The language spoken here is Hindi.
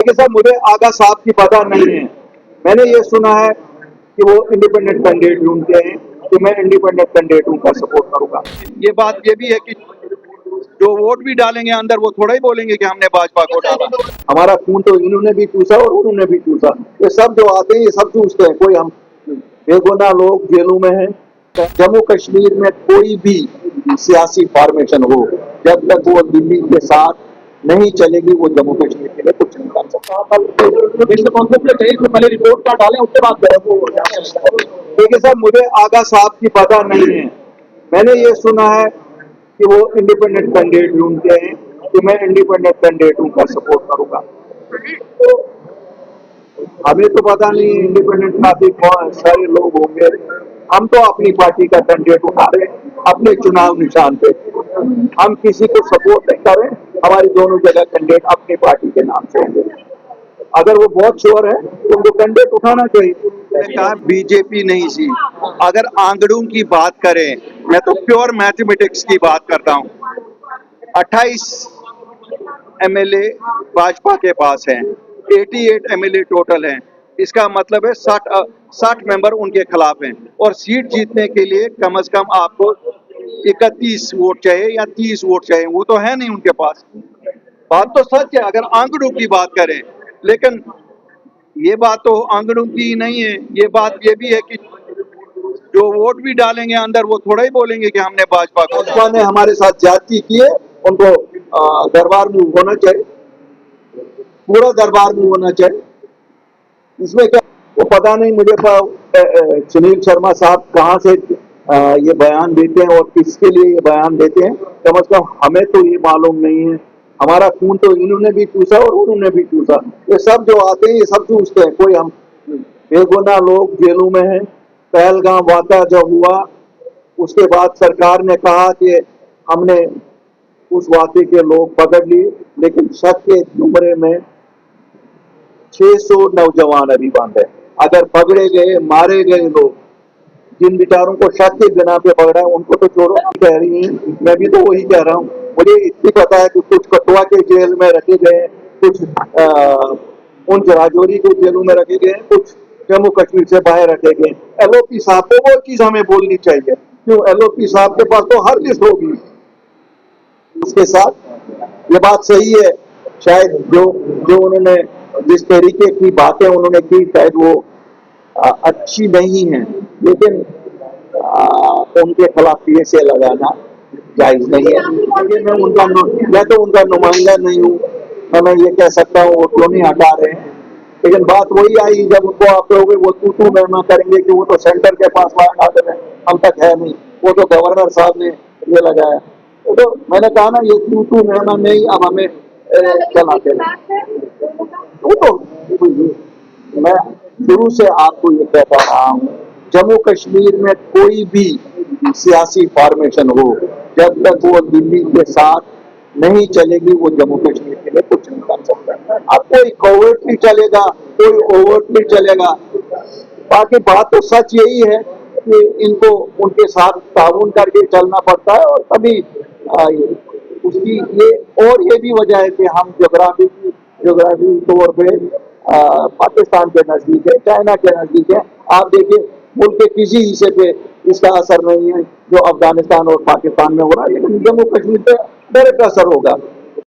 देखिए सर, मुझे आगा साहब की पता नहीं है। मैंने ये सुना है कि वो इंडिपेंडेंट कैंडिडेट ढूंढते हैं, तो मैं इंडिपेंडेंट कैंडिडेट उनका सपोर्ट करूंगा। ये बात ये भी है कि जो वोट भी डालेंगे अंदर, वो थोड़ा ही बोलेंगे कि हमने भाजपा को डाला। हमारा खून तो इन्होंने भी चूसा और उन्होंने भी चूसा। ये सब जो आते हैं, ये सब चूसते हैं। कोई हम बेगुनाह लोग जेलों में हैं। जम्मू कश्मीर में कोई भी सियासी फॉर्मेशन हो, जब तक वो दिल्ली के साथ नहीं चलेगी, वो जम्मू कश्मीर के लिए कुछ नहीं कर सकता। पहले रिपोर्ट का डालें, उसके बाद देखिए सर, मुझे आगा साहब की पता नहीं है। मैंने ये सुना है कि वो इंडिपेंडेंट कैंडिडेट ढूंढते हैं, तो मैं इंडिपेंडेंट कैंडिडेट उनका सपोर्ट करूंगा। हमें तो पता नहीं, इंडिपेंडेंट काफी सारे लोग होंगे। हम तो अपनी पार्टी का कैंडिडेट उठा रहे हैं अपने चुनाव निशान पे। हम किसी को सपोर्ट नहीं कर रहे। हमारी दोनों जगह कैंडिडेट अपनी पार्टी के नाम से होंगे। अगर वो बहुत श्योर है तो उनको कैंडिडेट उठाना चाहिए। मैंने कहा बीजेपी नहीं सी। अगर आंकड़ों की बात करें, मैं तो प्योर मैथमेटिक्स की बात करता हूँ। 28 एमएलए भाजपा के पास हैं, 88 एमएलए टोटल हैं। इसका मतलब है 60 मेंबर उनके खिलाफ हैं, और सीट जीतने के लिए कम से कम आपको 31 वोट चाहिए या 30 वोट चाहिए। वो तो है नहीं उनके पास। बात तो सच है अगर आंकड़ों की बात करें, लेकिन ये बात तो आंकड़ों की नहीं है। ये बात ये भी है कि जो वोट भी डालेंगे अंदर, वो थोड़ा ही बोलेंगे कि हमने भाजपा को। भाजपा ने हमारे साथ ज्यादती की है, उनको दरबार में होना चाहिए, पूरा दरबार में होना चाहिए। इसमें क्या, वो पता नहीं मुझे सुनील शर्मा साहब कहाँ से ये बयान देते हैं और किसके लिए ये बयान देते हैं, कम से कम हमें तो ये मालूम नहीं है। हमारा खून तो इन्होंने भी चूसा और उन्होंने भी चूसा। ये सब जो आते हैं, ये सब चूसते हैं। कोई हम बेगुनाह लोग जेलों में हैं। पहलगाम वाक़या जब हुआ, उसके बाद सरकार ने कहा कि हमने उस वाक़े के लोग पकड़ लिए, लेकिन शक के जुमरे में 600 नौजवान अभी बंद है। अगर पकड़े गए, मारे गए लोग, जिन बेचारों को शक के बिना पे पकड़ा है, उनको तो छोड़ो। कह रही है, मैं भी तो वही कह रहा हूँ। मुझे इतनी पता है कि कुछ कठुआ के जेल में रखे गए, कुछ उन राजौरी के जेलों में रखे गए, कुछ जम्मू कश्मीर से बाहर रखे गए। एलओपी साहब को वो चीज हमें बोलनी चाहिए। क्यों? एलओपी साहब के पास तो हर लिस्ट होगी। उसके साथ ये बात सही है, शायद जो जो उन्होंने जिस तरीके की बातें उन्होंने की, शायद वो अच्छी नहीं है, लेकिन उनके खिलाफ पीएसए लगाना जायज नहीं है। मैं तो उनका नुमाइंदा नहीं हूँ, मैं ये कह सकता हूँ वो क्यों नहीं हटा रहे हैं। लेकिन बात वही आई, जब उनको आप लोग वो तू महमा करेंगे कि वो तो सेंटर के पास वाला हम तक है नहीं, वो तो गवर्नर साहब ने ये लगाया। तो मैंने कहा ना, ये तू महमा नहीं, अब हमें चलाते वो तो मैं शुरू से आपको ये कहता रहा हूँ, जम्मू कश्मीर में कोई भी सियासी फॉर्मेशन हो, जब तक वो दिल्ली के साथ नहीं चलेगी, वो जम्मू कश्मीर के लिए कुछ नहीं कर सकता। अब कोई कोवर्टली चलेगा, कोई ओवरटली चलेगा। बाकी बात तो सच यही है कि इनको उनके साथ ताउन करके चलना पड़ता है, और कभी उसकी ये भी वजह है कि हम ज्योग्राफी तौर पे पाकिस्तान के नजदीक है, चाइना के नजदीक है। आप देखिए, मुल्क के किसी हिस्से पे इसका असर नहीं है जो अफगानिस्तान और पाकिस्तान में हो रहा है, लेकिन जम्मू कश्मीर पे डायरेक्ट असर होगा।